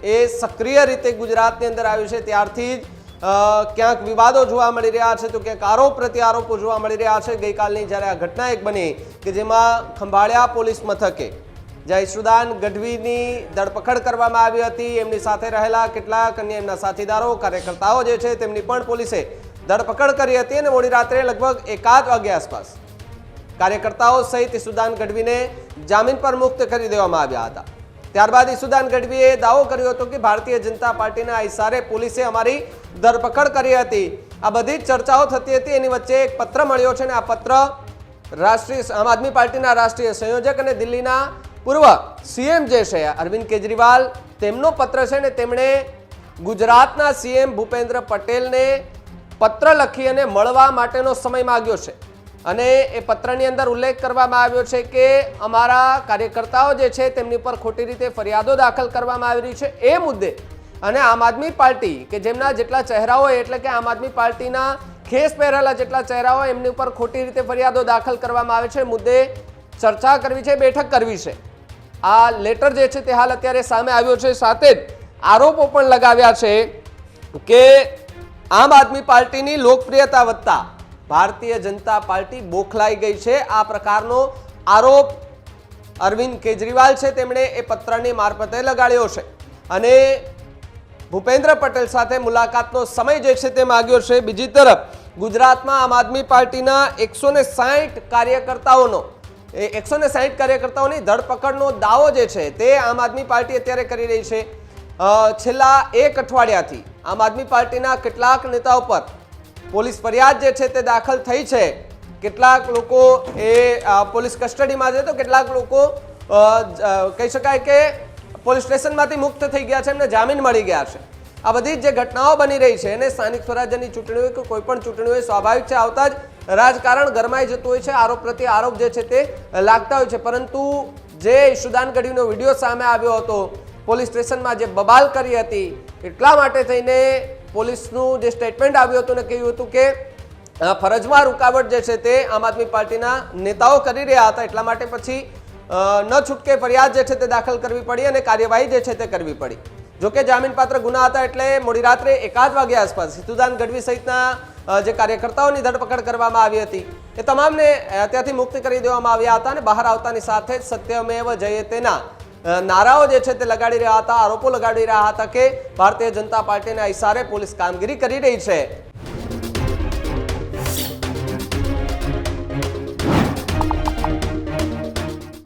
એ સક્રિય રીતે ગુજરાતની અંદર આવ્યું છે ત્યારથી જ ક્યાંક વિવાદો જોવા મળી રહ્યા છે, તો ક્યાંક આરોપ પ્રત્યારોપો જોવા મળી રહ્યા છે। ગઈકાલની જ્યારે આ ઘટના એક બની કે જેમાં ખંભાળિયા પોલીસ મથકે જ્યાં ઈશુદાન ગઢવીની ધરપકડ કરવામાં આવી હતી, એમની સાથે રહેલા કેટલાક અન્ય એમના સાથીદારો કાર્યકર્તાઓ જે છે તેમની પણ પોલીસે ધરપકડ કરી હતી અને મોડી રાત્રે લગભગ 1 વાગ્યા આસપાસ કાર્યકર્તાઓ સહિત ઈશુદાન ગઢવીને જામીન પર મુક્ત કરી દેવામાં આવ્યા હતા। ત્યારબાદ ઈશુદાન ગઢવીએ દાવો કર્યો હતો કે ભારતીય જનતા પાર્ટીના ઇશારે પોલીસે અમારી ધરપકડ કરી હતી। આ બધી જ ચર્ચાઓ થતી હતી, એની વચ્ચે એક પત્ર મળ્યો છે અને આ પત્ર રાષ્ટ્રીય આમ આદમી પાર્ટીના રાષ્ટ્રીય સંયોજક અને દિલ્હીના પૂર્વ સીએમ જે છે અરવિંદ કેજરીવાલ તેમનો પત્ર છે ને તેમણે ગુજરાતના સીએમ ભૂપેન્દ્ર પટેલને પત્ર લખી અને મળવા માટેનો સમય માંગ્યો છે અને એ પત્રની અંદર ઉલ્લેખ કરવામાં આવ્યો છે કે અમારા કાર્યકર્તાઓ જે છે તેમની પર ખોટી રીતે ફરિયાદો દાખલ કરવામાં આવી રહી છે એ મુદ્દે અને આમ આદમી પાર્ટી કે જેમના જેટલા ચહેરાઓ એટલે કે આમ આદમી પાર્ટીના ખેસ પહેરેલા જેટલા ચહેરાઓ એમની ઉપર ખોટી રીતે ફરિયાદો દાખલ કરવામાં આવે છે મુદ્દે ચર્ચા કરવી છે, બેઠક કરવી છે। આ લેટર જે છે તે હાલ અત્યારે સામે આવ્યો છે, સાથે જ આરોપો પણ લગાવ્યા છે કે આમ આદમી પાર્ટીની લોકપ્રિયતા વધતા ભારતીય જનતા પાર્ટી બોખલાઈ ગઈ છે। આ પ્રકારનો આરોપ અરવિંદ કેજરીવાલ છે તેમણે એ પત્રની મારફતે લગાડ્યો છે અને ભૂપેન્દ્ર પટેલ સાથે મુલાકાતનો સમય જે છે તે માંગ્યો છે। બીજી તરફ ગુજરાતમાં આમ આદમી પાર્ટીના 160 કાર્યકર્તાઓની ધરપકડનો દાવો જે છે તે આમ આદમી પાર્ટી અત્યારે કરી રહી છે। છેલ્લા 1 અઠવાડિયાથી આમ આદમી પાર્ટીના કેટલાક નેતાઓ પર પોલીસ ફરિયાદ જે છે તે દાખલ થઈ છે। કેટલાક લોકો એ પોલીસ કસ્ટડીમાં છે તો કેટલાક લોકો કહી શકાય કે પોલીસ સ્ટેશનમાંથી મુક્ત થઈ ગયા છે, એમને જામીન મળી ગયા છે। આ બધી જે ઘટનાઓ બની રહી છે અને સ્થાનિક સ્વરાજ્યની ચૂંટણી હોય કે કોઈ પણ ચૂંટણી હોય સ્વાભાવિક છે આવતા જ રાજકારણ ગરમાઈ જતું હોય છે, આરોપ પ્રત્યે આરોપ જે છે તે લાગતા હોય છે। પરંતુ જે ઈશુદાન ગઢવીનો વિડીયો સામે આવ્યો હતો, પોલીસ સ્ટેશનમાં જે બબાલ કરી હતી, એટલા માટે થઈને પોલીસનું જે સ્ટેટમેન્ટ આવ્યું હતું ને કહ્યું હતું કે ફરજમાં રૂકાવટ જે છે તે આમ આદમી પાર્ટીના નેતાઓ કરી રહ્યા હતા, એટલા માટે પછી ન છૂટકે ફરિયાદ જે છે તે દાખલ કરવી પડી અને કાર્યવાહી જે છે તે કરવી પડી। જોકે જામીનપાત્ર ગુના હતા એટલે મોડી રાત્રે 1 વાગ્યા આસપાસ ઈશુદાન ગઢવી સહિતના જે કાર્યકર્તાઓની ધરપકડ કરવામાં આવી હતી એ તમામને ત્યાંથી મુક્ત કરી દેવામાં આવ્યા હતા અને બહાર આવતાની સાથે જ સત્યમેવ જયતેના નારાઓ જે છે તે લગાડી રહ્યા હતા, આરોપો લગાડી રહ્યા હતા કે ભારતીય જનતા પાર્ટીના ઇશારે પોલીસ કામગીરી કરી રહી છે।